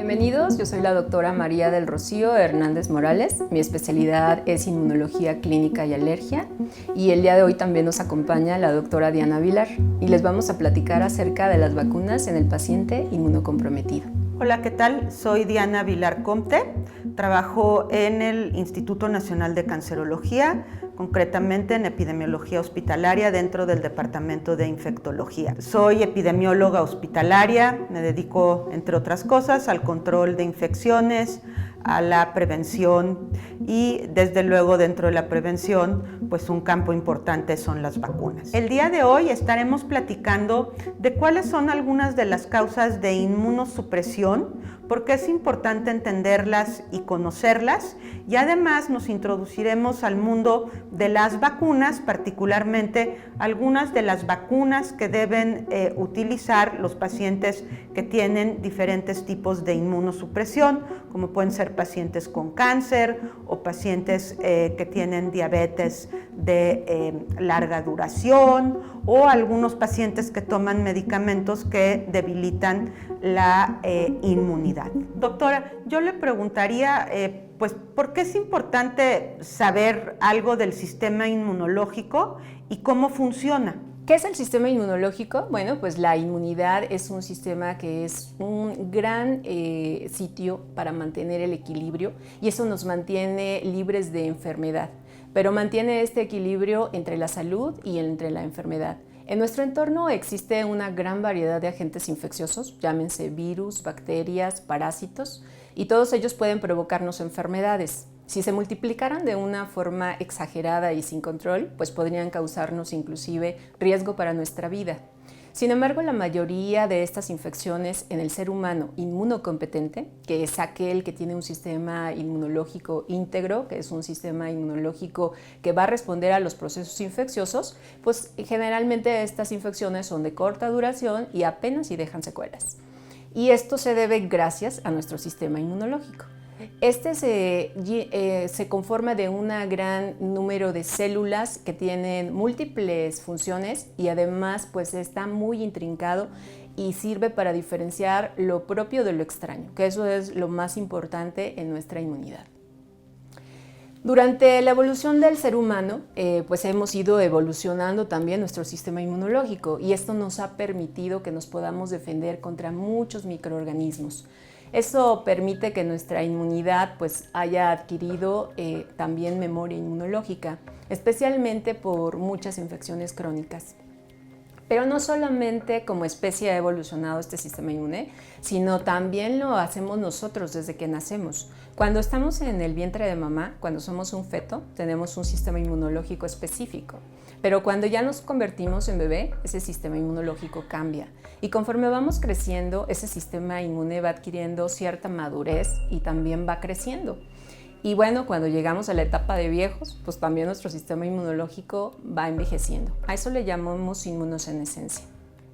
Bienvenidos, yo soy la doctora María del Rocío Hernández Morales. Mi especialidad es inmunología clínica y alergia y el día de hoy también nos acompaña la doctora Diana Vilar y les vamos a platicar acerca de las vacunas en el paciente inmunocomprometido. Hola, ¿qué tal? Soy Diana Vilar Comte, trabajo en el Instituto Nacional de Cancerología, concretamente en epidemiología hospitalaria dentro del departamento de infectología. Soy epidemióloga hospitalaria, me dedico, entre otras cosas, al control de infecciones, a la prevención y desde luego dentro de la prevención, pues un campo importante son las vacunas. El día de hoy estaremos platicando de cuáles son algunas de las causas de inmunosupresión, porque es importante entenderlas y conocerlas, y además nos introduciremos al mundo de las vacunas, particularmente algunas de las vacunas que deben utilizar los pacientes que tienen diferentes tipos de inmunosupresión, como pueden ser pacientes con cáncer o pacientes que tienen diabetes de larga duración o algunos pacientes que toman medicamentos que debilitan la inmunidad. Doctora, yo le preguntaría, pues, ¿por qué es importante saber algo del sistema inmunológico y cómo funciona? ¿Qué es el sistema inmunológico? Bueno, pues la inmunidad es un sistema que es un gran sitio para mantener el equilibrio y eso nos mantiene libres de enfermedad, pero mantiene este equilibrio entre la salud y entre la enfermedad. En nuestro entorno existe una gran variedad de agentes infecciosos, llámense virus, bacterias, parásitos, y todos ellos pueden provocarnos enfermedades. Si se multiplicaran de una forma exagerada y sin control, pues podrían causarnos inclusive riesgo para nuestra vida. Sin embargo, la mayoría de estas infecciones en el ser humano inmunocompetente, que es aquel que tiene un sistema inmunológico íntegro, que es un sistema inmunológico que va a responder a los procesos infecciosos, pues generalmente estas infecciones son de corta duración y apenas si dejan secuelas. Y esto se debe gracias a nuestro sistema inmunológico. Este se conforma de un gran número de células que tienen múltiples funciones y además pues está muy intrincado y sirve para diferenciar lo propio de lo extraño, que eso es lo más importante en nuestra inmunidad. Durante la evolución del ser humano, pues hemos ido evolucionando también nuestro sistema inmunológico y esto nos ha permitido que nos podamos defender contra muchos microorganismos. Eso permite que nuestra inmunidad pues, haya adquirido también memoria inmunológica, especialmente por muchas infecciones crónicas. Pero no solamente como especie ha evolucionado este sistema inmune, sino también lo hacemos nosotros desde que nacemos. Cuando estamos en el vientre de mamá, cuando somos un feto, tenemos un sistema inmunológico específico. Pero cuando ya nos convertimos en bebé, ese sistema inmunológico cambia. Y conforme vamos creciendo, ese sistema inmune va adquiriendo cierta madurez y también va creciendo. Y bueno, cuando llegamos a la etapa de viejos, pues también nuestro sistema inmunológico va envejeciendo. A eso le llamamos inmunosenescencia.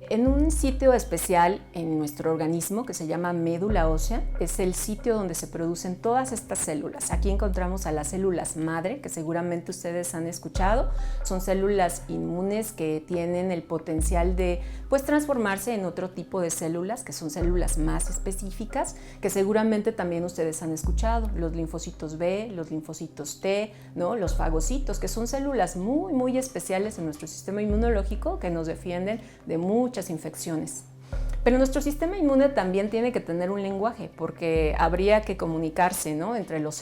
En un sitio especial en nuestro organismo que se llama médula ósea, es el sitio donde se producen todas estas células. Aquí encontramos a las células madre, que seguramente ustedes han escuchado. Son células inmunes que tienen el potencial de transformarse en otro tipo de células, que son células más específicas, que seguramente también ustedes han escuchado. Los linfocitos B, los linfocitos T, ¿no? Los fagocitos, que son células muy, muy especiales en nuestro sistema inmunológico que nos defienden de muchas infecciones. Pero nuestro sistema inmune también tiene que tener un lenguaje porque habría que comunicarse, ¿no? entre los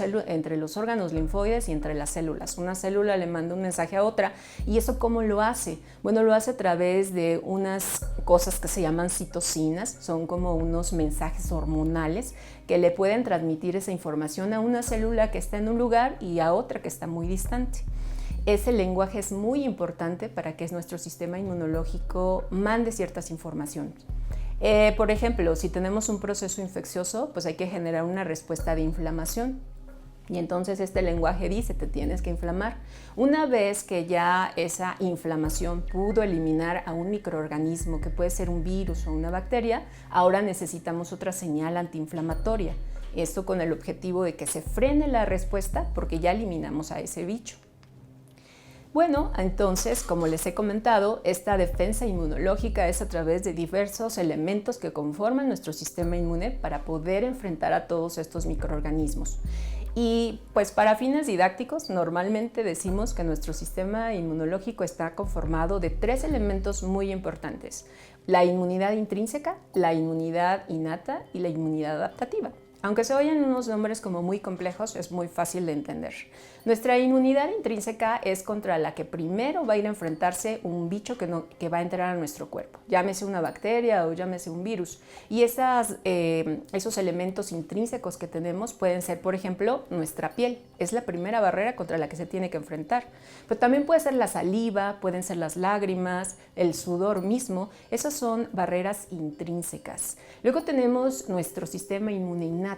órganos linfoides y entre las células. Una célula le manda un mensaje a otra y ¿eso cómo lo hace? Bueno, lo hace a través de unas cosas que se llaman citocinas, son como unos mensajes hormonales que le pueden transmitir esa información a una célula que está en un lugar y a otra que está muy distante. Ese lenguaje es muy importante para que nuestro sistema inmunológico mande ciertas informaciones. Por ejemplo, si tenemos un proceso infeccioso, pues hay que generar una respuesta de inflamación. Y entonces este lenguaje dice, te tienes que inflamar. Una vez que ya esa inflamación pudo eliminar a un microorganismo, que puede ser un virus o una bacteria, ahora necesitamos otra señal antiinflamatoria. Esto con el objetivo de que se frene la respuesta porque ya eliminamos a ese bicho. Bueno, entonces, como les he comentado, esta defensa inmunológica es a través de diversos elementos que conforman nuestro sistema inmune para poder enfrentar a todos estos microorganismos. Y pues para fines didácticos, normalmente decimos que nuestro sistema inmunológico está conformado de 3 elementos muy importantes: la inmunidad intrínseca, la inmunidad innata y la inmunidad adaptativa. Aunque se oyen unos nombres como muy complejos, es muy fácil de entender. Nuestra inmunidad intrínseca es contra la que primero va a ir a enfrentarse un bicho que va a entrar a nuestro cuerpo, llámese una bacteria o llámese un virus. Y esos elementos intrínsecos que tenemos pueden ser, por ejemplo, nuestra piel. Es la primera barrera contra la que se tiene que enfrentar. Pero también puede ser la saliva, pueden ser las lágrimas, el sudor mismo. Esas son barreras intrínsecas. Luego tenemos nuestro sistema inmune innato.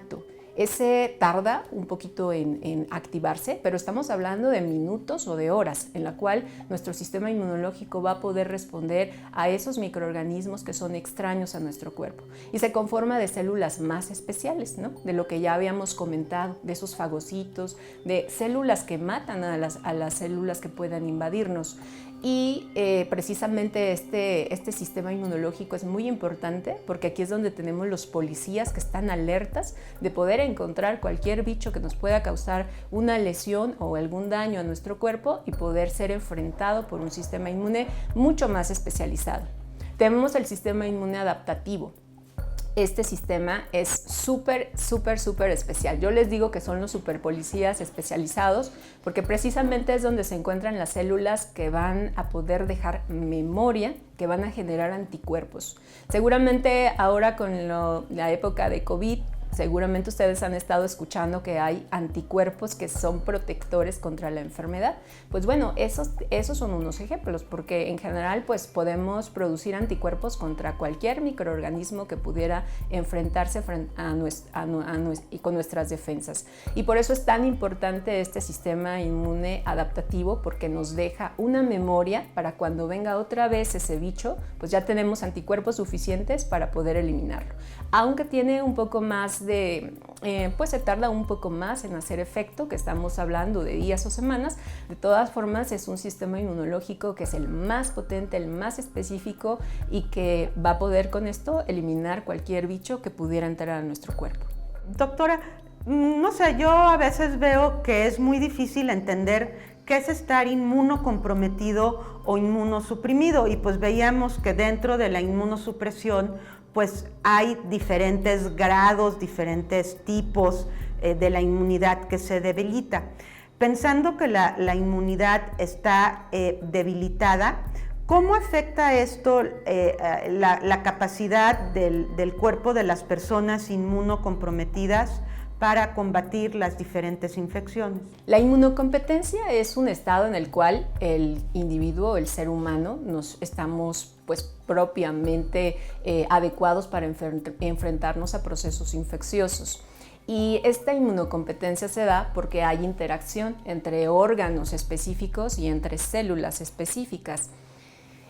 Ese tarda un poquito en activarse, pero estamos hablando de minutos o de horas en la cual nuestro sistema inmunológico va a poder responder a esos microorganismos que son extraños a nuestro cuerpo. Y se conforma de células más especiales, ¿no? De lo que ya habíamos comentado, de esos fagocitos, de células que matan a las células que puedan invadirnos. Y precisamente este sistema inmunológico es muy importante porque aquí es donde tenemos los policías que están alertas de poder encontrar cualquier bicho que nos pueda causar una lesión o algún daño a nuestro cuerpo y poder ser enfrentado por un sistema inmune mucho más especializado. Tenemos el sistema inmune adaptativo. Este sistema es súper especial. Yo les digo que son los superpolicías especializados porque precisamente es donde se encuentran las células que van a poder dejar memoria, que van a generar anticuerpos. Seguramente ahora con la época de COVID, seguramente ustedes han estado escuchando que hay anticuerpos que son protectores contra la enfermedad. Pues bueno, esos son unos ejemplos, porque en general pues podemos producir anticuerpos contra cualquier microorganismo que pudiera enfrentarse con nuestras defensas. Y por eso es tan importante este sistema inmune adaptativo, porque nos deja una memoria para cuando venga otra vez ese bicho, pues ya tenemos anticuerpos suficientes para poder eliminarlo. Aunque tiene un poco más pues se tarda un poco más en hacer efecto, que estamos hablando de días o semanas. De todas formas, es un sistema inmunológico que es el más potente, el más específico y que va a poder con esto eliminar cualquier bicho que pudiera entrar a nuestro cuerpo. Doctora, no sé, yo a veces veo que es muy difícil entender qué es estar inmunocomprometido o inmunosuprimido, y pues veíamos que dentro de la inmunosupresión pues hay diferentes grados, diferentes tipos de la inmunidad que se debilita. Pensando que la inmunidad está debilitada, ¿cómo afecta esto la capacidad del cuerpo de las personas inmunocomprometidas para combatir las diferentes infecciones? La inmunocompetencia es un estado en el cual el individuo, el ser humano, estamos pues propiamente adecuados para enfrentarnos a procesos infecciosos. Y esta inmunocompetencia se da porque hay interacción entre órganos específicos y entre células específicas.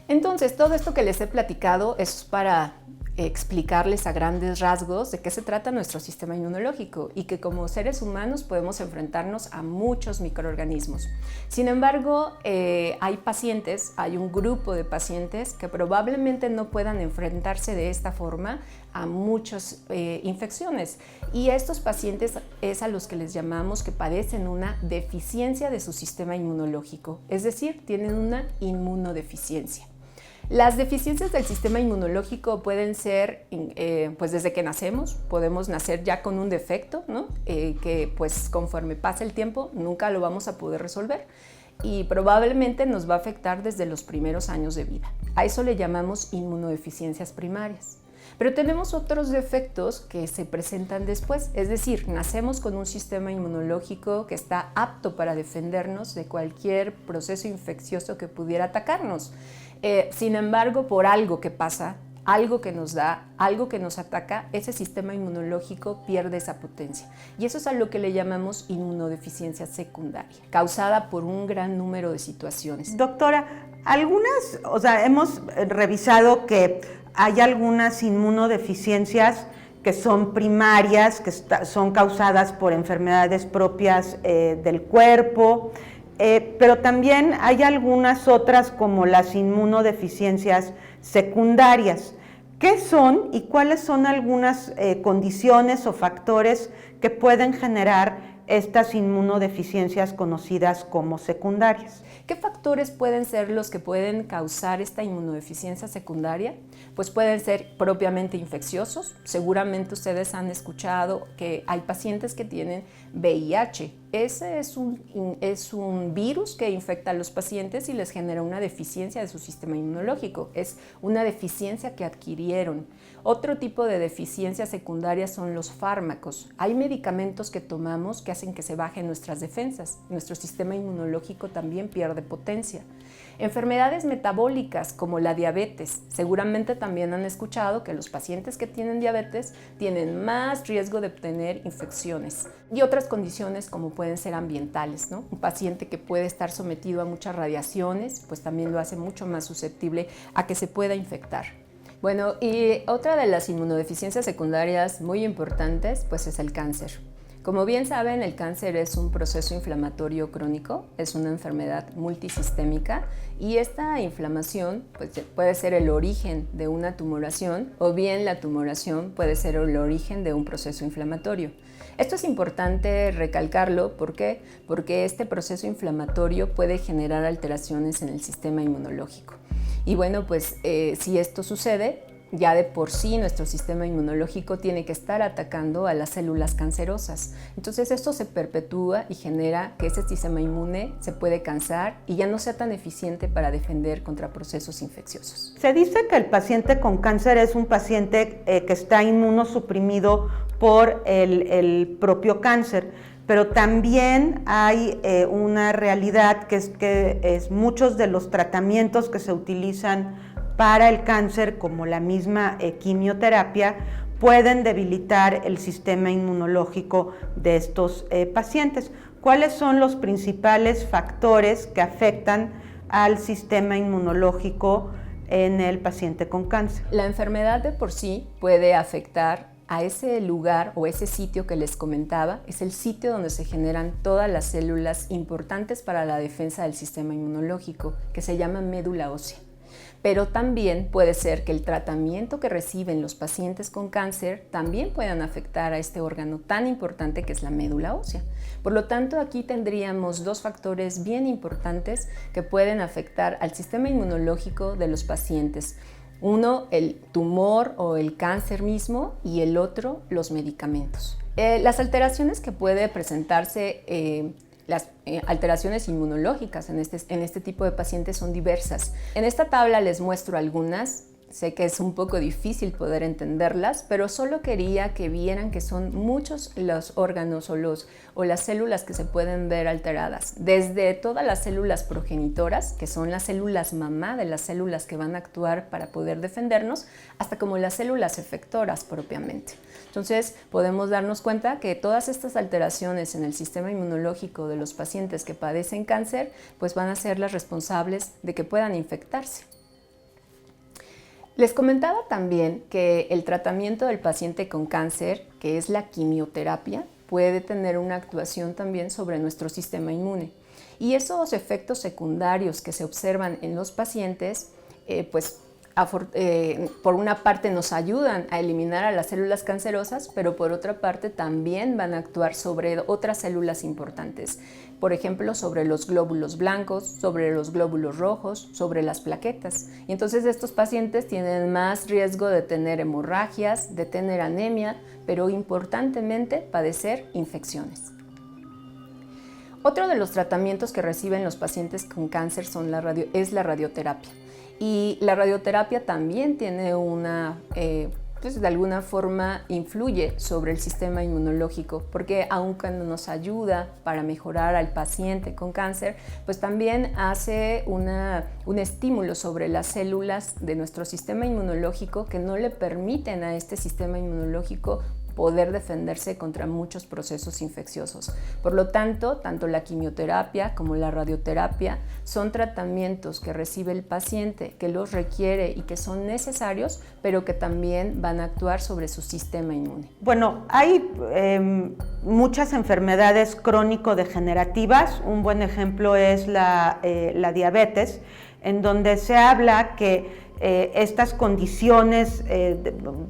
Entonces, todo esto que les he platicado es para explicarles a grandes rasgos de qué se trata nuestro sistema inmunológico y que como seres humanos podemos enfrentarnos a muchos microorganismos. Sin embargo, hay un grupo de pacientes que probablemente no puedan enfrentarse de esta forma a muchas infecciones, y a estos pacientes es a los que les llamamos que padecen una deficiencia de su sistema inmunológico, es decir, tienen una inmunodeficiencia. Las deficiencias del sistema inmunológico pueden ser, pues desde que nacemos, podemos nacer ya con un defecto, ¿no? Que pues conforme pasa el tiempo nunca lo vamos a poder resolver y probablemente nos va a afectar desde los primeros años de vida. A eso le llamamos inmunodeficiencias primarias. Pero tenemos otros defectos que se presentan después, es decir, nacemos con un sistema inmunológico que está apto para defendernos de cualquier proceso infeccioso que pudiera atacarnos. Sin embargo, por algo que pasa, algo que nos da, algo que nos ataca, ese sistema inmunológico pierde esa potencia. Y eso es a lo que le llamamos inmunodeficiencia secundaria, causada por un gran número de situaciones. Doctora, hemos revisado que hay algunas inmunodeficiencias que son primarias, que son causadas por enfermedades propias del cuerpo, Pero también hay algunas otras como las inmunodeficiencias secundarias. ¿Qué son y cuáles son algunas condiciones o factores que pueden generar estas inmunodeficiencias conocidas como secundarias? ¿Qué factores pueden ser los que pueden causar esta inmunodeficiencia secundaria? Pues pueden ser propiamente infecciosos. Seguramente ustedes han escuchado que hay pacientes que tienen VIH. Ese es un virus que infecta a los pacientes y les genera una deficiencia de su sistema inmunológico. Es una deficiencia que adquirieron. Otro tipo de deficiencias secundarias son los fármacos. Hay medicamentos que tomamos que hacen que se bajen nuestras defensas. Nuestro sistema inmunológico también pierde potencia. Enfermedades metabólicas como la diabetes. Seguramente también han escuchado que los pacientes que tienen diabetes tienen más riesgo de obtener infecciones. Y otras condiciones como pueden ser ambientales, ¿no? Un paciente que puede estar sometido a muchas radiaciones, pues también lo hace mucho más susceptible a que se pueda infectar. Bueno, y otra de las inmunodeficiencias secundarias muy importantes, pues es el cáncer. Como bien saben, el cáncer es un proceso inflamatorio crónico, es una enfermedad multisistémica y esta inflamación pues, puede ser el origen de una tumoración o bien la tumoración puede ser el origen de un proceso inflamatorio. Esto es importante recalcarlo, ¿por qué? Porque este proceso inflamatorio puede generar alteraciones en el sistema inmunológico. Y bueno, pues si esto sucede, ya de por sí nuestro sistema inmunológico tiene que estar atacando a las células cancerosas. Entonces esto se perpetúa y genera que ese sistema inmune se puede cansar y ya no sea tan eficiente para defender contra procesos infecciosos. Se dice que el paciente con cáncer es un paciente que está inmunosuprimido por el propio cáncer, pero también hay una realidad que es muchos de los tratamientos que se utilizan para el cáncer, como la misma quimioterapia, pueden debilitar el sistema inmunológico de estos pacientes. ¿Cuáles son los principales factores que afectan al sistema inmunológico en el paciente con cáncer? La enfermedad de por sí puede afectar a ese lugar o ese sitio que les comentaba. Es el sitio donde se generan todas las células importantes para la defensa del sistema inmunológico, que se llama médula ósea. Pero también puede ser que el tratamiento que reciben los pacientes con cáncer también puedan afectar a este órgano tan importante que es la médula ósea. Por lo tanto, aquí tendríamos dos factores bien importantes que pueden afectar al sistema inmunológico de los pacientes. Uno, el tumor o el cáncer mismo, y el otro, los medicamentos. Las alteraciones que puede presentarse las alteraciones inmunológicas en este tipo de pacientes son diversas. En esta tabla les muestro algunas. Sé que es un poco difícil poder entenderlas, pero solo quería que vieran que son muchos los órganos o las células que se pueden ver alteradas. Desde todas las células progenitoras, que son las células mamá de las células que van a actuar para poder defendernos, hasta como las células efectoras propiamente. Entonces, podemos darnos cuenta que todas estas alteraciones en el sistema inmunológico de los pacientes que padecen cáncer, pues van a ser las responsables de que puedan infectarse. Les comentaba también que el tratamiento del paciente con cáncer, que es la quimioterapia, puede tener una actuación también sobre nuestro sistema inmune. Y esos efectos secundarios que se observan en los pacientes, por una parte nos ayudan a eliminar a las células cancerosas, pero por otra parte también van a actuar sobre otras células importantes. Por ejemplo, sobre los glóbulos blancos, sobre los glóbulos rojos, sobre las plaquetas. Y entonces estos pacientes tienen más riesgo de tener hemorragias, de tener anemia, pero importantemente padecer infecciones. Otro de los tratamientos que reciben los pacientes con cáncer es la radioterapia. Y la radioterapia también tiene de alguna forma influye sobre el sistema inmunológico, porque aunque nos ayuda para mejorar al paciente con cáncer, pues también hace un estímulo sobre las células de nuestro sistema inmunológico que no le permiten a este sistema inmunológico poder defenderse contra muchos procesos infecciosos. Por lo tanto, tanto la quimioterapia como la radioterapia son tratamientos que recibe el paciente, que los requiere y que son necesarios, pero que también van a actuar sobre su sistema inmune. Bueno, hay muchas enfermedades crónico-degenerativas. Un buen ejemplo es la diabetes, en donde se habla que estas condiciones,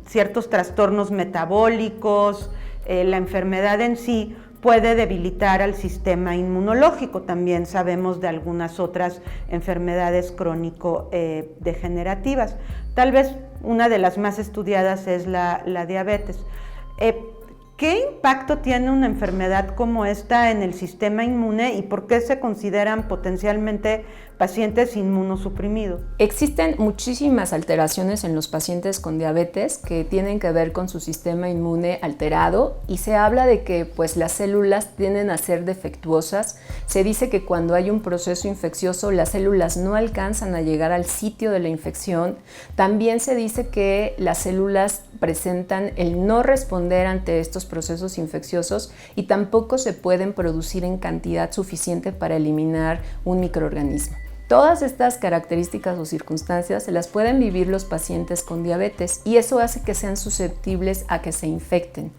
ciertos trastornos metabólicos, la enfermedad en sí puede debilitar al sistema inmunológico. También sabemos de algunas otras enfermedades crónico-degenerativas. Tal vez una de las más estudiadas es la diabetes. ¿Qué impacto tiene una enfermedad como esta en el sistema inmune y por qué se consideran potencialmente pacientes inmunosuprimidos? Existen muchísimas alteraciones en los pacientes con diabetes que tienen que ver con su sistema inmune alterado y se habla de que pues, las células tienden a ser defectuosas. Se dice que cuando hay un proceso infeccioso las células no alcanzan a llegar al sitio de la infección. También se dice que las células presentan el no responder ante estos procesos infecciosos y tampoco se pueden producir en cantidad suficiente para eliminar un microorganismo. Todas estas características o circunstancias se las pueden vivir los pacientes con diabetes y eso hace que sean susceptibles a que se infecten.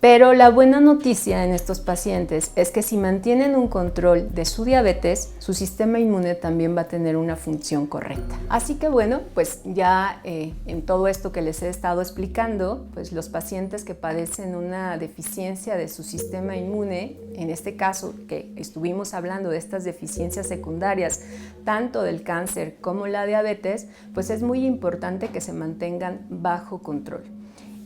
Pero la buena noticia en estos pacientes es que si mantienen un control de su diabetes, su sistema inmune también va a tener una función correcta. Así que bueno, pues ya en todo esto que les he estado explicando, pues los pacientes que padecen una deficiencia de su sistema inmune, en este caso que estuvimos hablando de estas deficiencias secundarias, tanto del cáncer como la diabetes, pues es muy importante que se mantengan bajo control.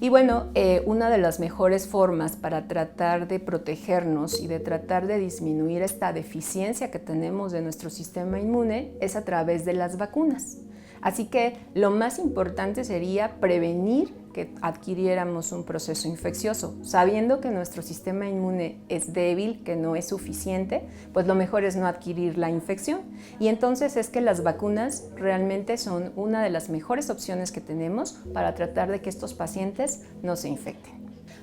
Y bueno, una de las mejores formas para tratar de protegernos y de tratar de disminuir esta deficiencia que tenemos de nuestro sistema inmune es a través de las vacunas. Así que lo más importante sería prevenir que adquiriéramos un proceso infeccioso. Sabiendo que nuestro sistema inmune es débil, que no es suficiente, pues lo mejor es no adquirir la infección. Y entonces es que las vacunas realmente son una de las mejores opciones que tenemos para tratar de que estos pacientes no se infecten.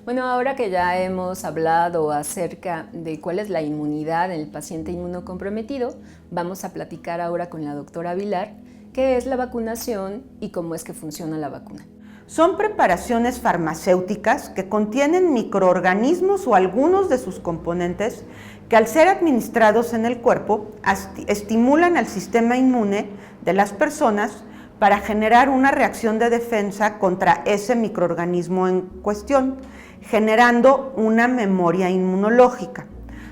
Bueno, ahora que ya hemos hablado acerca de cuál es la inmunidad en el paciente inmunocomprometido, vamos a platicar ahora con la doctora Vilar qué es la vacunación y cómo es que funciona la vacuna. Son preparaciones farmacéuticas que contienen microorganismos o algunos de sus componentes que al ser administrados en el cuerpo estimulan al sistema inmune de las personas para generar una reacción de defensa contra ese microorganismo en cuestión, generando una memoria inmunológica.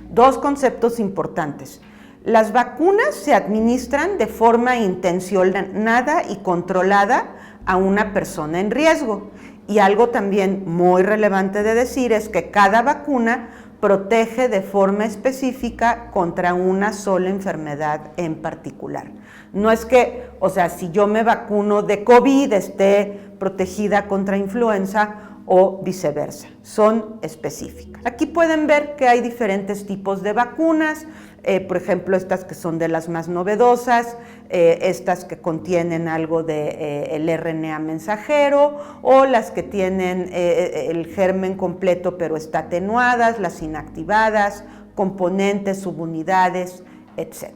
Dos conceptos importantes. Las vacunas se administran de forma intencionada y controlada a una persona en riesgo. Y algo también muy relevante de decir es que cada vacuna protege de forma específica contra una sola enfermedad en particular. No es que, si yo me vacuno de COVID esté protegida contra influenza o viceversa, son específicas. Aquí pueden ver que hay diferentes tipos de vacunas, por ejemplo, estas que son de las más novedosas, estas que contienen algo del RNA mensajero o las que tienen el germen completo pero está atenuadas, las inactivadas, componentes, subunidades, etc.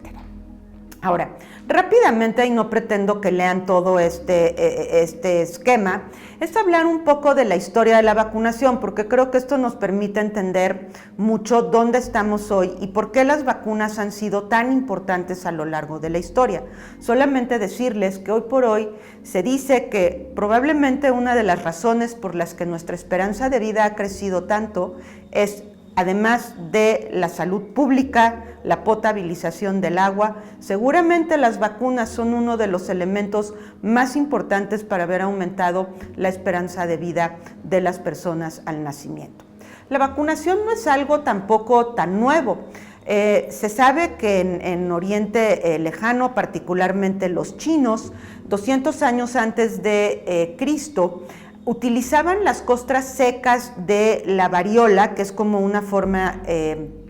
Ahora, rápidamente, y no pretendo que lean todo este esquema, es hablar un poco de la historia de la vacunación, porque creo que esto nos permite entender mucho dónde estamos hoy y por qué las vacunas han sido tan importantes a lo largo de la historia. Solamente decirles que hoy por hoy se dice que probablemente una de las razones por las que nuestra esperanza de vida ha crecido tanto es, además de la salud pública, la potabilización del agua, seguramente las vacunas son uno de los elementos más importantes para haber aumentado la esperanza de vida de las personas al nacimiento. La vacunación no es algo tampoco tan nuevo. Se sabe que en Oriente Lejano, particularmente los chinos, 200 años antes de Cristo, utilizaban las costras secas de la variola, que es como una forma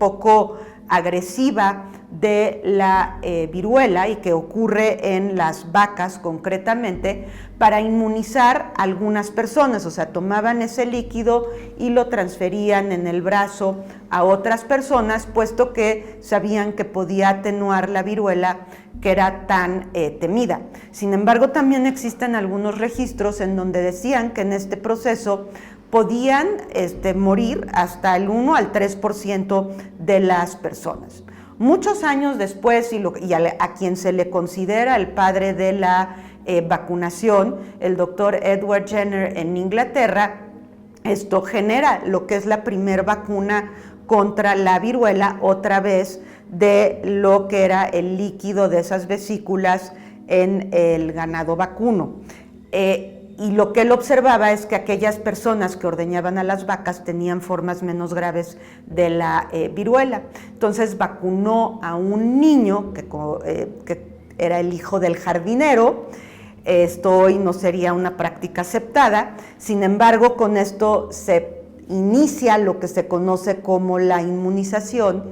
poco agresiva de la viruela y que ocurre en las vacas concretamente, para inmunizar a algunas personas. O sea, tomaban ese líquido y lo transferían en el brazo a otras personas, puesto que sabían que podía atenuar la viruela que era tan temida. Sin embargo, también existen algunos registros en donde decían que en este proceso podían morir hasta el 1 al 3% de las personas. Muchos años después, y a quien se le considera el padre de la vacunación, el doctor Edward Jenner en Inglaterra, esto genera lo que es la primera vacuna contra la viruela, otra vez de lo que era el líquido de esas vesículas en el ganado vacuno. Y lo que él observaba es que aquellas personas que ordeñaban a las vacas tenían formas menos graves de la viruela. Entonces vacunó a un niño que era el hijo del jardinero. Esto hoy no sería una práctica aceptada. Sin embargo, con esto se inicia lo que se conoce como la inmunización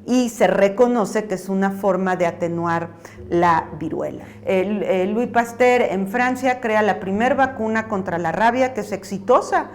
y se reconoce que es una forma de atenuar la viruela. Louis Pasteur en Francia crea la primera vacuna contra la rabia, que es exitosa,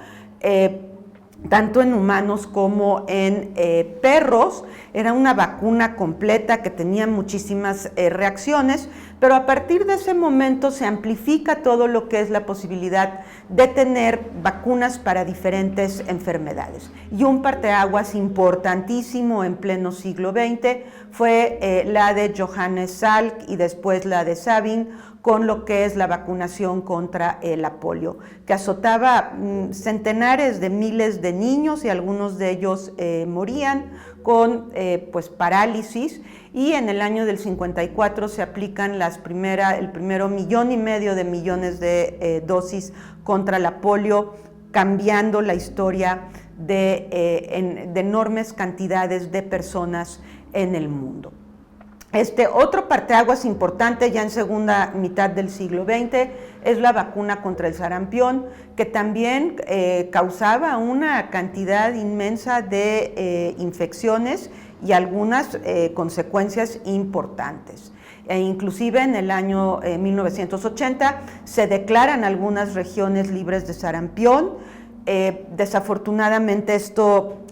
tanto en humanos como en perros. Era una vacuna completa que tenía muchísimas reacciones, pero a partir de ese momento se amplifica todo lo que es la posibilidad de tener vacunas para diferentes enfermedades. Y un parteaguas importantísimo en pleno siglo XX fue la de Johannes Salk y después la de Sabin, con lo que es la vacunación contra la polio, que azotaba centenares de miles de niños y algunos de ellos morían con parálisis, y en el año del 54 se aplican el primero 1,5 millones de dosis contra la polio, cambiando la historia de enormes cantidades de personas en el mundo. Otro parteaguas importante ya en segunda mitad del siglo XX es la vacuna contra el sarampión, que también causaba una cantidad inmensa de infecciones y algunas consecuencias importantes. Inclusive en el año 1980 se declaran algunas regiones libres de sarampión. Desafortunadamente esto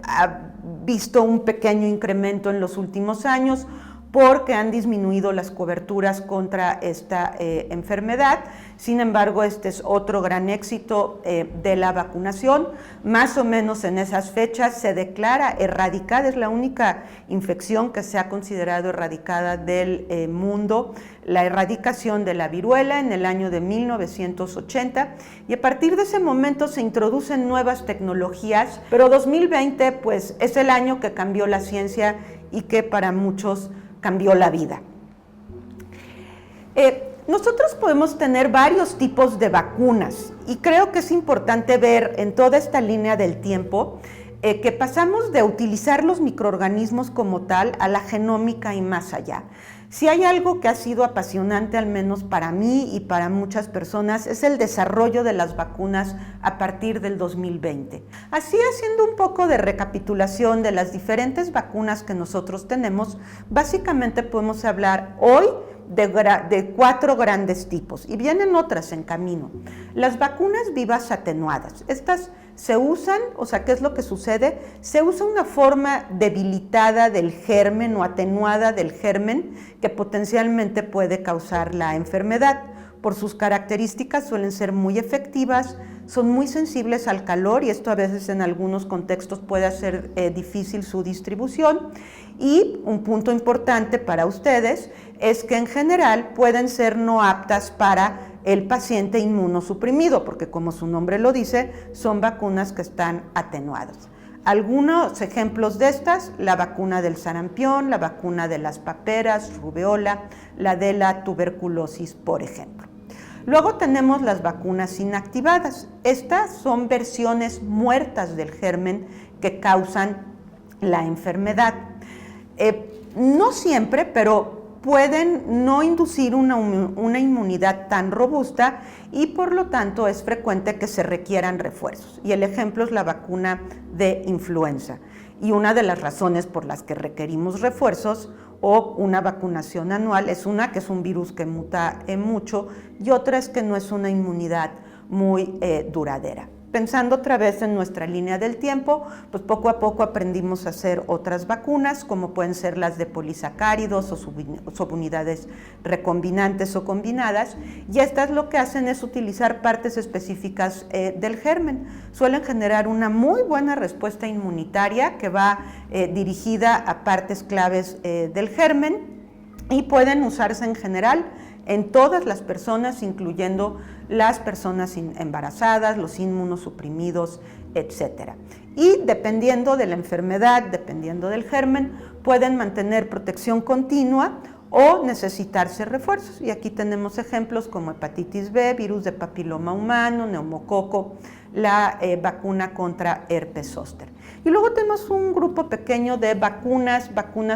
ha visto un pequeño incremento en los últimos años, porque han disminuido las coberturas contra esta enfermedad. Sin embargo, este es otro gran éxito de la vacunación. Más o menos en esas fechas se declara erradicada, es la única infección que se ha considerado erradicada del mundo, la erradicación de la viruela en el año de 1980, y a partir de ese momento se introducen nuevas tecnologías, pero 2020 pues es el año que cambió la ciencia y que para muchos cambió la vida. Nosotros podemos tener varios tipos de vacunas y creo que es importante ver en toda esta línea del tiempo que pasamos de utilizar los microorganismos como tal a la genómica y más allá. Si hay algo que ha sido apasionante, al menos para mí y para muchas personas, es el desarrollo de las vacunas a partir del 2020. Así, haciendo un poco de recapitulación de las diferentes vacunas que nosotros tenemos, básicamente podemos hablar hoy de 4 grandes tipos, y vienen otras en camino. Las vacunas vivas atenuadas. Estas se usan, o sea, ¿qué es lo que sucede? Se usa una forma debilitada del germen o atenuada del germen que potencialmente puede causar la enfermedad. Por sus características suelen ser muy efectivas, son muy sensibles al calor y esto a veces en algunos contextos puede hacer difícil su distribución. Y un punto importante para ustedes es que en general pueden ser no aptas para el paciente inmunosuprimido, porque como su nombre lo dice, son vacunas que están atenuadas. Algunos ejemplos de estas: la vacuna del sarampión, la vacuna de las paperas, rubeola, la de la tuberculosis, por ejemplo. Luego tenemos las vacunas inactivadas. Estas son versiones muertas del germen que causan la enfermedad. No siempre, pero pueden no inducir una inmunidad tan robusta y por lo tanto es frecuente que se requieran refuerzos. Y el ejemplo es la vacuna de influenza. Y una de las razones por las que requerimos refuerzos, o una vacunación anual. Es una que es un virus que muta mucho y otra es que no es una inmunidad muy duradera. Pensando otra vez en nuestra línea del tiempo, pues poco a poco aprendimos a hacer otras vacunas, como pueden ser las de polisacáridos o subunidades recombinantes o combinadas, y estas lo que hacen es utilizar partes específicas del germen. Suelen generar una muy buena respuesta inmunitaria que va dirigida a partes claves del germen y pueden usarse en general en todas las personas, incluyendo las personas embarazadas, los inmunosuprimidos, etc. Y dependiendo de la enfermedad, dependiendo del germen, pueden mantener protección continua o necesitarse refuerzos. Y aquí tenemos ejemplos como hepatitis B, virus de papiloma humano, neumococo, la vacuna contra herpes zóster. Y luego tenemos un grupo pequeño de vacunas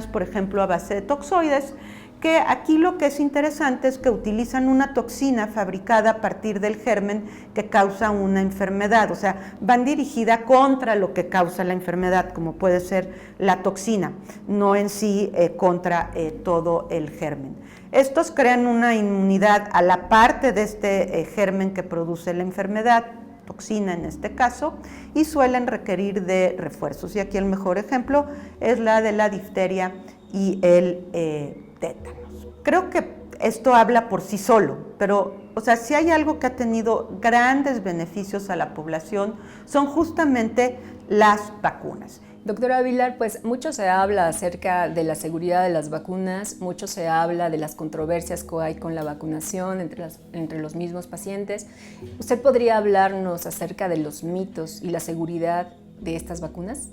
por ejemplo a base de toxoides, que aquí lo que es interesante es que utilizan una toxina fabricada a partir del germen que causa una enfermedad, o sea, van dirigida contra lo que causa la enfermedad, como puede ser la toxina, no en sí contra todo el germen. Estos crean una inmunidad a la parte de este germen que produce la enfermedad, toxina en este caso, y suelen requerir de refuerzos. Y aquí el mejor ejemplo es la de la difteria y el tétanos. Creo que esto habla por sí solo, pero, o sea, si hay algo que ha tenido grandes beneficios a la población, son justamente las vacunas. Doctora Vilar, pues mucho se habla acerca de la seguridad de las vacunas, mucho se habla de las controversias que hay con la vacunación entre los mismos pacientes. ¿Usted podría hablarnos acerca de los mitos y la seguridad de estas vacunas?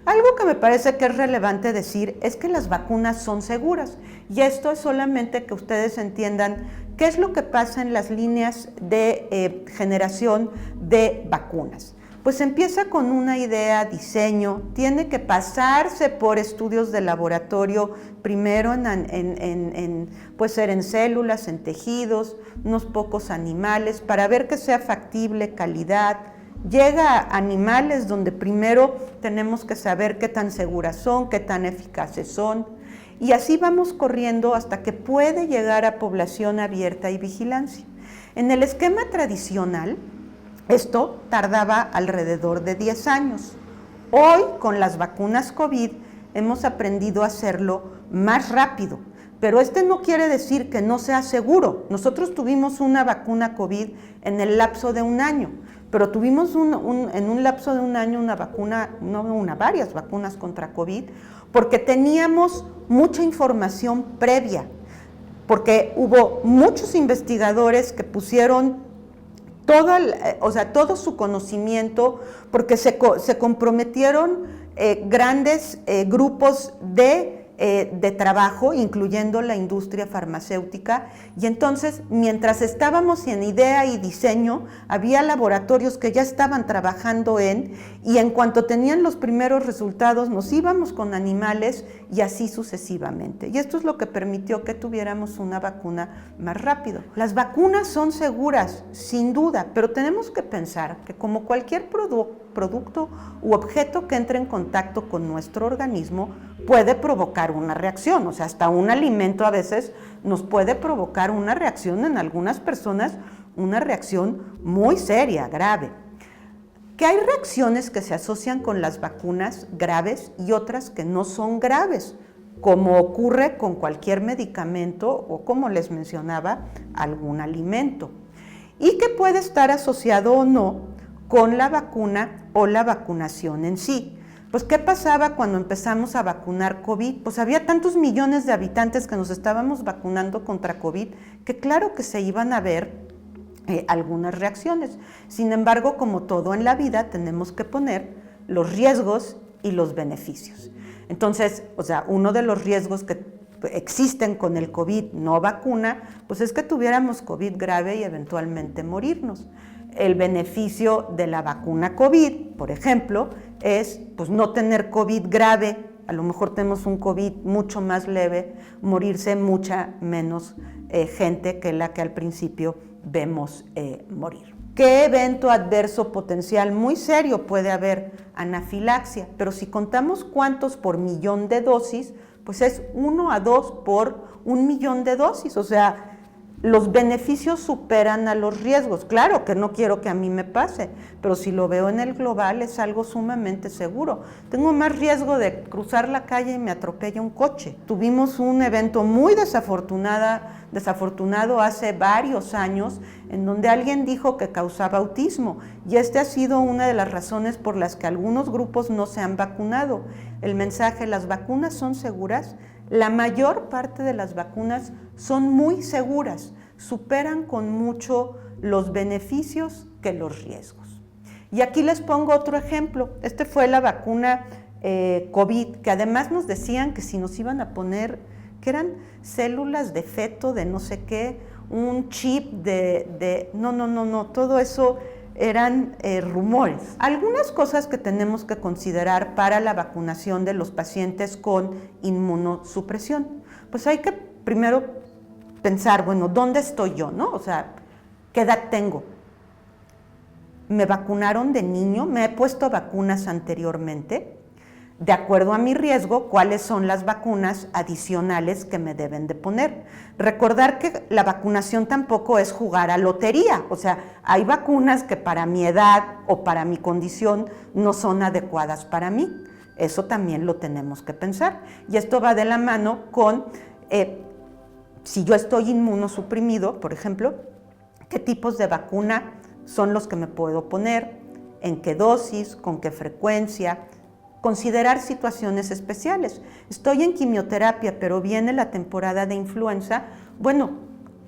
Algo que me parece que es relevante decir es que las vacunas son seguras, y esto es solamente que ustedes entiendan qué es lo que pasa en las líneas de generación de vacunas. Pues empieza con una idea, diseño, tiene que pasarse por estudios de laboratorio, primero puede ser en células, en tejidos, unos pocos animales, para ver que sea factible, calidad. Llega a animales donde primero tenemos que saber qué tan seguras son, qué tan eficaces son, y así vamos corriendo hasta que puede llegar a población abierta y vigilancia. En el esquema tradicional, esto tardaba alrededor de 10 años. Hoy, con las vacunas COVID, hemos aprendido a hacerlo más rápido, pero no quiere decir que no sea seguro. Nosotros tuvimos una vacuna COVID en el lapso de un año, pero tuvimos en un lapso de un año varias vacunas contra COVID, porque teníamos mucha información previa, porque hubo muchos investigadores que pusieron todo su conocimiento, porque se comprometieron grandes grupos de trabajo, incluyendo la industria farmacéutica, y entonces, mientras estábamos en idea y diseño, había laboratorios que ya estaban trabajando y en cuanto tenían los primeros resultados, nos íbamos con animales y así sucesivamente. Y esto es lo que permitió que tuviéramos una vacuna más rápido. Las vacunas son seguras, sin duda, pero tenemos que pensar que como cualquier producto u objeto que entre en contacto con nuestro organismo, puede provocar una reacción, o sea, hasta un alimento a veces nos puede provocar una reacción, en algunas personas, una reacción muy seria, grave. Que hay reacciones que se asocian con las vacunas graves y otras que no son graves, como ocurre con cualquier medicamento o, como les mencionaba, algún alimento, y que puede estar asociado o no con la vacuna o la vacunación en sí. Pues, ¿qué pasaba cuando empezamos a vacunar COVID? Pues había tantos millones de habitantes que nos estábamos vacunando contra COVID, que claro que se iban a ver algunas reacciones. Sin embargo, como todo en la vida, tenemos que poner los riesgos y los beneficios. Entonces, o sea, uno de los riesgos que existen con el COVID no vacuna, pues es que tuviéramos COVID grave y eventualmente morirnos. El beneficio de la vacuna COVID, por ejemplo, es pues no tener COVID grave, a lo mejor tenemos un COVID mucho más leve, morirse mucha menos gente que la que al principio vemos morir. ¿Qué evento adverso potencial muy serio puede haber? Anafilaxia, pero si contamos cuántos por millón de dosis, pues es 1 a 2 por 1.000.000 de dosis, o sea, los beneficios superan a los riesgos. Claro que no quiero que a mí me pase, pero si lo veo en el global es algo sumamente seguro. Tengo más riesgo de cruzar la calle y me atropella un coche. Tuvimos un evento muy desafortunado hace varios años en donde alguien dijo que causaba autismo y ha sido una de las razones por las que algunos grupos no se han vacunado. El mensaje: las vacunas son seguras. La mayor parte de las vacunas son muy seguras, superan con mucho los beneficios que los riesgos. Y aquí les pongo otro ejemplo. Fue la vacuna COVID, que además nos decían que si nos iban a poner, que eran células de feto de no sé qué, un chip no, todo eso eran rumores. Algunas cosas que tenemos que considerar para la vacunación de los pacientes con inmunosupresión. Pues hay que primero pensar, bueno, ¿dónde estoy yo, no? O sea, ¿qué edad tengo? ¿Me vacunaron de niño? ¿Me he puesto vacunas anteriormente? De acuerdo a mi riesgo, ¿cuáles son las vacunas adicionales que me deben de poner? Recordar que la vacunación tampoco es jugar a lotería, o sea, hay vacunas que para mi edad o para mi condición no son adecuadas para mí. Eso también lo tenemos que pensar. Y esto va de la mano con, si yo estoy inmunosuprimido, por ejemplo, ¿qué tipos de vacuna son los que me puedo poner? ¿En qué dosis? ¿Con qué frecuencia? Considerar situaciones especiales. Estoy en quimioterapia, pero viene la temporada de influenza. Bueno,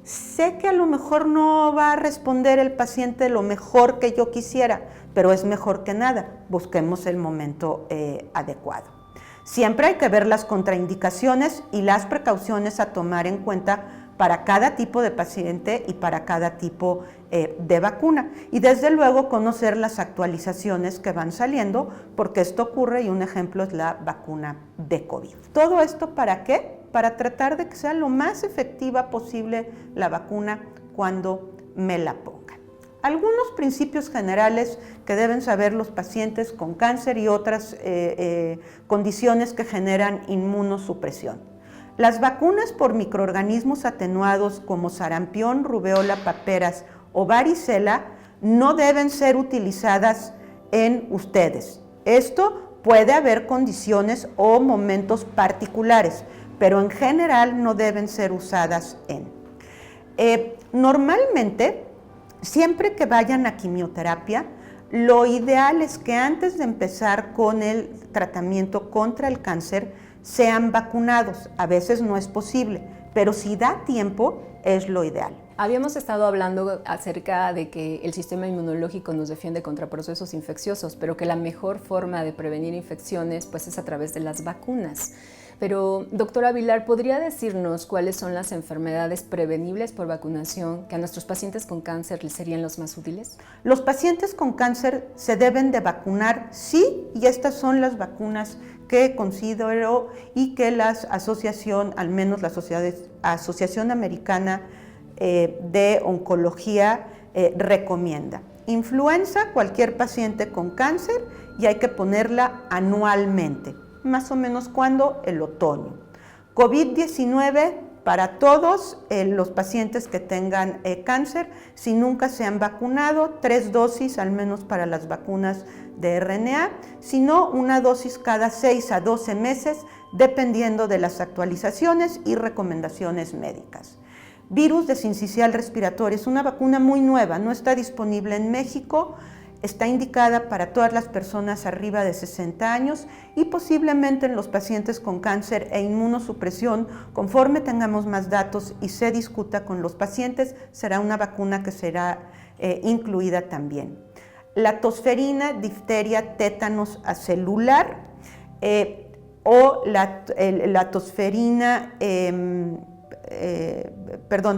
sé que a lo mejor no va a responder el paciente lo mejor que yo quisiera, pero es mejor que nada. Busquemos el momento adecuado. Siempre hay que ver las contraindicaciones y las precauciones a tomar en cuenta para cada tipo de paciente y para cada tipo de vacuna. Y desde luego conocer las actualizaciones que van saliendo, porque esto ocurre y un ejemplo es la vacuna de COVID. ¿Todo esto para qué? Para tratar de que sea lo más efectiva posible la vacuna cuando me la pongan. Algunos principios generales que deben saber los pacientes con cáncer y otras condiciones que generan inmunosupresión. Las vacunas por microorganismos atenuados como sarampión, rubeola, paperas o varicela no deben ser utilizadas en ustedes. Esto puede haber condiciones o momentos particulares, pero en general no deben ser usadas en. Normalmente, siempre que vayan a quimioterapia, lo ideal es que antes de empezar con el tratamiento contra el cáncer, sean vacunados. A veces no es posible, pero si da tiempo, es lo ideal. Habíamos estado hablando acerca de que el sistema inmunológico nos defiende contra procesos infecciosos, pero que la mejor forma de prevenir infecciones pues, es a través de las vacunas. Pero, doctora Vilar, ¿podría decirnos cuáles son las enfermedades prevenibles por vacunación que a nuestros pacientes con cáncer les serían los más útiles? Los pacientes con cáncer se deben de vacunar, sí, y estas son las vacunas que considero y que la asociación, al menos la Asociación Americana de Oncología, recomienda. Influenza, cualquier paciente con cáncer, y hay que ponerla anualmente. Más o menos cuando, el otoño. COVID-19 para todos los pacientes que tengan cáncer, si nunca se han vacunado, 3 dosis al menos para las vacunas de RNA, si no, una dosis cada 6 a 12 meses, dependiendo de las actualizaciones y recomendaciones médicas. Virus de sincicial respiratorio es una vacuna muy nueva, no está disponible en México. Está indicada para todas las personas arriba de 60 años y posiblemente en los pacientes con cáncer e inmunosupresión, conforme tengamos más datos y se discuta con los pacientes, será una vacuna que será incluida también. La tosferina, difteria, tétanos acelular o la tosferina,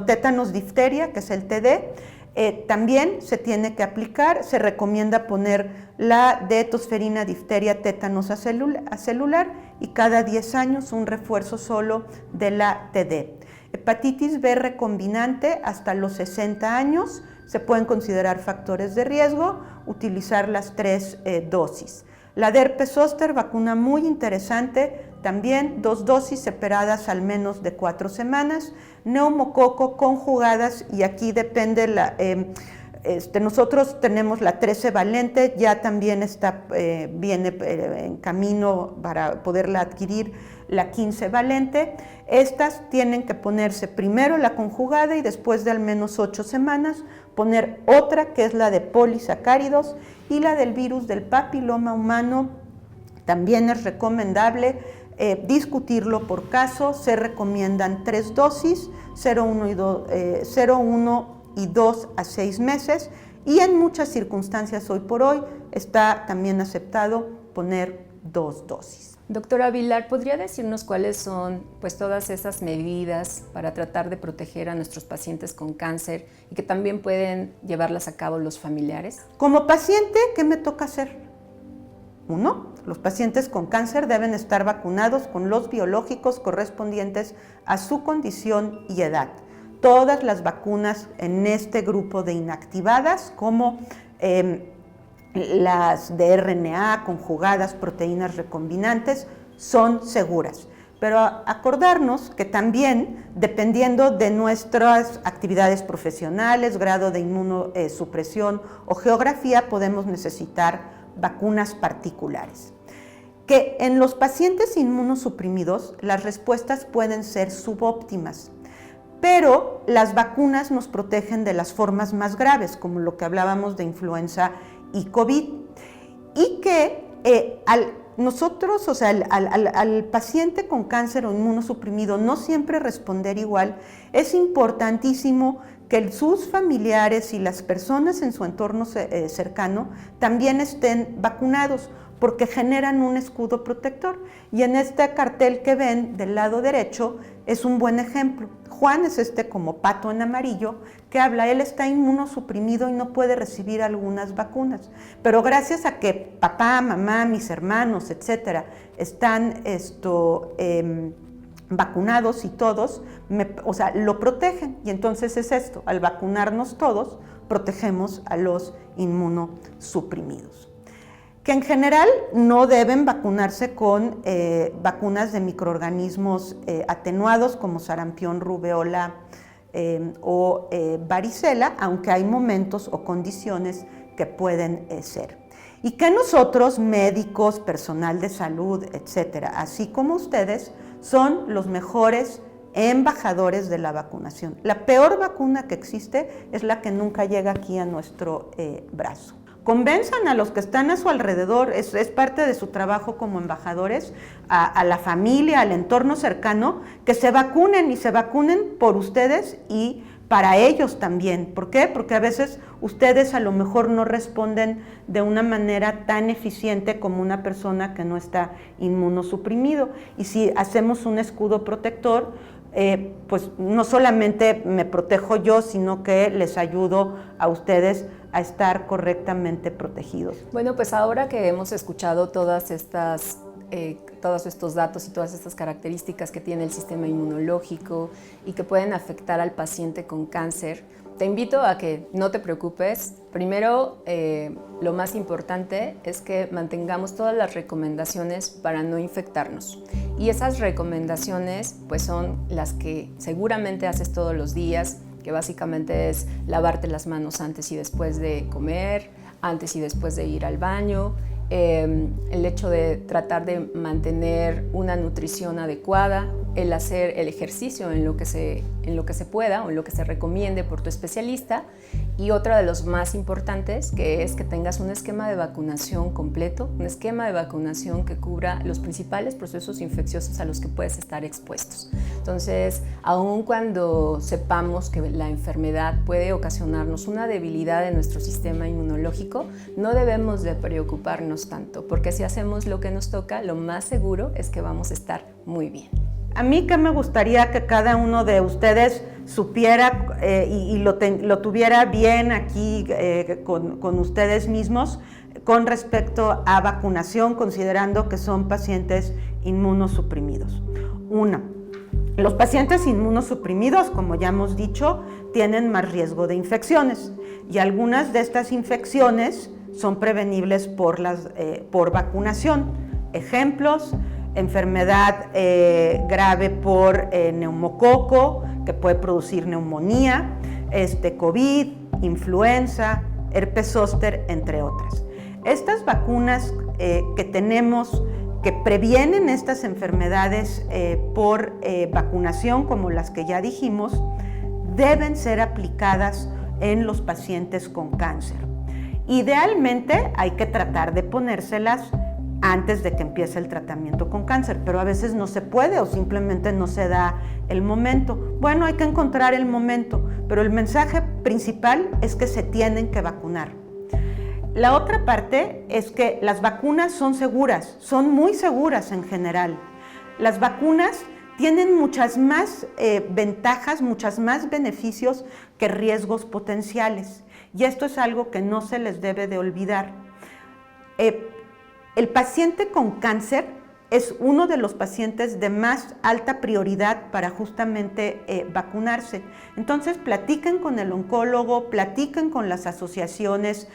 tétanos difteria, que es el TD. También se tiene que aplicar, se recomienda poner la de tosferina, difteria, tétanos acelular y cada 10 años un refuerzo solo de la TD. Hepatitis B recombinante hasta los 60 años, se pueden considerar factores de riesgo, utilizar las 3 dosis. La de herpes zóster, vacuna muy interesante, también 2 dosis separadas al menos de 4 semanas, neumococo conjugadas, y aquí depende nosotros tenemos la 13 valente, ya también viene en camino para poderla adquirir la 15 valente. Estas tienen que ponerse primero la conjugada y después de al menos 8 semanas poner otra, que es la de polisacáridos, y la del virus del papiloma humano. También es recomendable discutirlo por caso. Se recomiendan 3 dosis, 0,1 y 2 a 6 meses, y en muchas circunstancias hoy por hoy está también aceptado poner 2 dosis. Doctora Vilar, ¿podría decirnos cuáles son pues todas esas medidas para tratar de proteger a nuestros pacientes con cáncer y que también pueden llevarlas a cabo los familiares? Como paciente, ¿qué me toca hacer? 1, los pacientes con cáncer deben estar vacunados con los biológicos correspondientes a su condición y edad. Todas las vacunas en este grupo de inactivadas, como las de RNA conjugadas, proteínas recombinantes, son seguras. Pero acordarnos que también, dependiendo de nuestras actividades profesionales, grado de inmunosupresión o geografía, podemos necesitar vacunas particulares. Que en los pacientes inmunosuprimidos las respuestas pueden ser subóptimas, pero las vacunas nos protegen de las formas más graves, como lo que hablábamos de influenza y COVID, y que al paciente con cáncer o inmunosuprimido no siempre responder igual, es importantísimo que sus familiares y las personas en su entorno cercano también estén vacunados, porque generan un escudo protector. Y en este cartel que ven del lado derecho es un buen ejemplo. Juan es como pato en amarillo que habla, él está inmunosuprimido y no puede recibir algunas vacunas, pero gracias a que papá, mamá, mis hermanos, etcétera, están vacunados y todos, lo protegen. Y entonces es esto, al vacunarnos todos, protegemos a los inmunosuprimidos. Que en general no deben vacunarse con vacunas de microorganismos atenuados como sarampión, rubeola o varicela, aunque hay momentos o condiciones que pueden ser. Y que nosotros, médicos, personal de salud, etcétera, así como ustedes, son los mejores embajadores de la vacunación. La peor vacuna que existe es la que nunca llega aquí a nuestro brazo. Convenzan a los que están a su alrededor, es parte de su trabajo como embajadores, a la familia, al entorno cercano, que se vacunen y se vacunen por ustedes y para ellos también. ¿Por qué? Porque a veces ustedes a lo mejor no responden de una manera tan eficiente como una persona que no está inmunosuprimido. Y si hacemos un escudo protector, pues no solamente me protejo yo, sino que les ayudo a ustedes a estar correctamente protegidos. Bueno, pues ahora que hemos escuchado todos estos datos y todas estas características que tiene el sistema inmunológico y que pueden afectar al paciente con cáncer, te invito a que no te preocupes. Primero, lo más importante es que mantengamos todas las recomendaciones para no infectarnos. Y esas recomendaciones pues son las que seguramente haces todos los días, que básicamente es lavarte las manos antes y después de comer, antes y después de ir al baño, el hecho de tratar de mantener una nutrición adecuada, el hacer el ejercicio en lo que se pueda o en lo que se recomiende por tu especialista, y otra de los más importantes, que es que tengas un esquema de vacunación completo, un esquema de vacunación que cubra los principales procesos infecciosos a los que puedes estar expuestos. Entonces, aun cuando sepamos que la enfermedad puede ocasionarnos una debilidad de nuestro sistema inmunológico, no debemos de preocuparnos tanto, porque si hacemos lo que nos toca, lo más seguro es que vamos a estar muy bien. A mí que me gustaría que cada uno de ustedes supiera y lo tuviera bien aquí con ustedes mismos con respecto a vacunación, considerando que son pacientes inmunosuprimidos. 1. Los pacientes inmunosuprimidos, como ya hemos dicho, tienen más riesgo de infecciones. y algunas de estas infecciones son prevenibles por vacunación. Ejemplos: enfermedad grave por neumococo, que puede producir neumonía, COVID, influenza, herpes zóster, entre otras. Estas vacunas que tenemos que previenen estas enfermedades por vacunación, como las que ya dijimos, deben ser aplicadas en los pacientes con cáncer. Idealmente hay que tratar de ponérselas antes de que empiece el tratamiento con cáncer, pero a veces no se puede o simplemente no se da el momento. Bueno, hay que encontrar el momento, pero el mensaje principal es que se tienen que vacunar. La otra parte es que las vacunas son seguras, son muy seguras en general. Las vacunas tienen muchas más ventajas, muchos más beneficios que riesgos potenciales, y esto es algo que no se les debe de olvidar. El paciente con cáncer es uno de los pacientes de más alta prioridad para justamente vacunarse. Entonces, platiquen con el oncólogo, platiquen con las asociaciones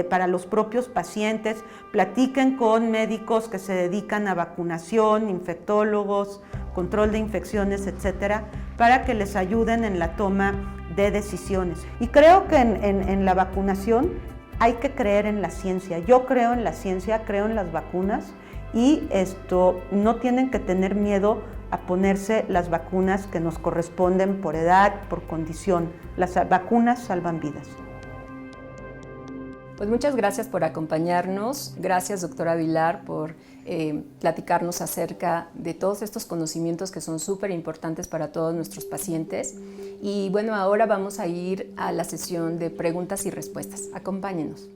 para los propios pacientes, platiquen con médicos que se dedican a vacunación, infectólogos, control de infecciones, etcétera, para que les ayuden en la toma de decisiones. Y creo que en la vacunación hay que creer en la ciencia. Yo creo en la ciencia, creo en las vacunas, y no tienen que tener miedo a ponerse las vacunas que nos corresponden por edad, por condición. Las vacunas salvan vidas. Pues muchas gracias por acompañarnos. Gracias, doctora Vilar, por platicarnos acerca de todos estos conocimientos que son súper importantes para todos nuestros pacientes. Y bueno, ahora vamos a ir a la sesión de preguntas y respuestas. Acompáñenos.